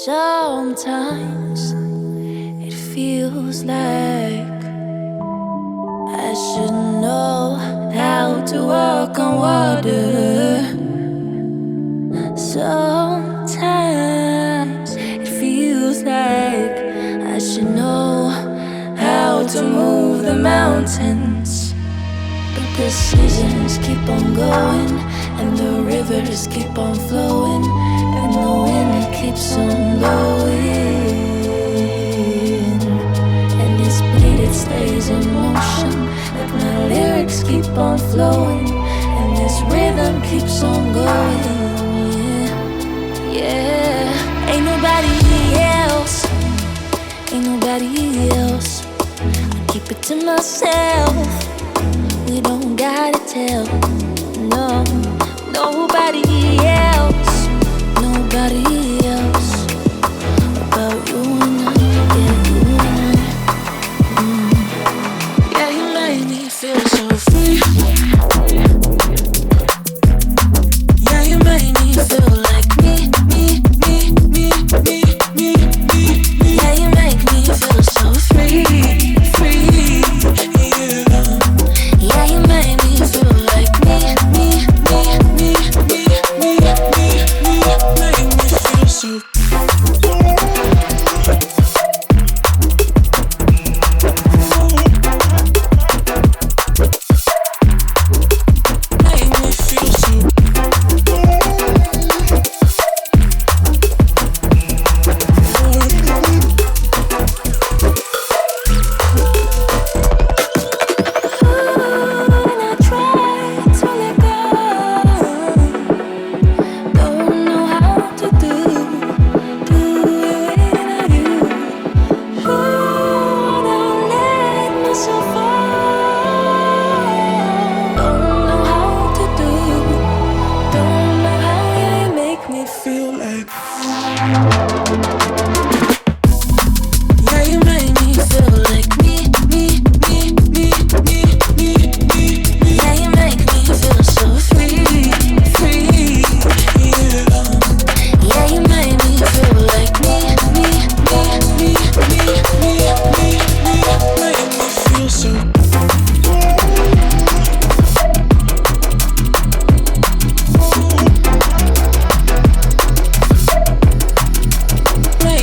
Sometimes it feels like I should know how to walk on water. Sometimes it feels like I should know how to move the mountains. But the seasons keep on going, and the rivers keep on flowing, and the wind keeps on blowing. And this beat, it stays in motion, like my lyrics keep on flowing, and this rhythm keeps on going. Yeah, ain't nobody else, ain't nobody else. I keep it to myself. We don't gotta tell, no, nobody else, nobody else about you and I, yeah, you and I. Yeah, you made me feel so free. Yeah, you made me feel like me. Yeah, you make me feel so free. Yeah, you made me feel like me. Make me feel so. Make me feel so. When I try to let go, don't know how to do it without you. Don't let myself fall. Don't know how to do, don't know how you make me feel like. Yeah, you make me feel like me. Yeah, you make me feel so free. Yeah, you make me feel like me. Make me feel so. Make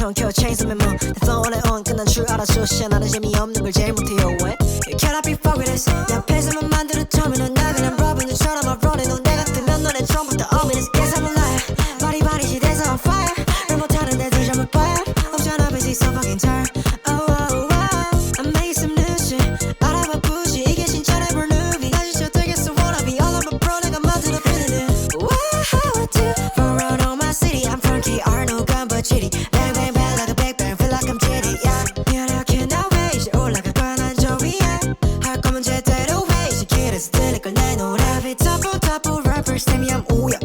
처음 켜 chains on my moon 내 phone on 끝난 줄 알았어 시야 나는 재미없는 걸 제일 못해요 왜 Can I be fucked with this 내 앞에서만 만들어 처음에는 나 그냥 러빙처럼 I'm rolling 넌 내가 뜨면 너네 처음부터 ominous Guess I'm a liar 말이 말이지 there's on fire 말 못하는데 déjà 봐야 없잖아 busy so fucking tired Oh oh oh I'm making some new shit 알아봐 부시 이게 진짜네 볼 movie 나 진짜 되겠어 wanna be all over bro 내가 만들어 feeling it Wow how I do For around all my city I'm funky art no gun but chitty Bang bang bang like a big bang feel like I'm jitty yeah Yeah I cannot wait 이제 올라갈 거야 난 저 위에 할 거면 제대로 해 시키를 쓰니까 내 노래 Top top rappers tell me I'm ooh yeah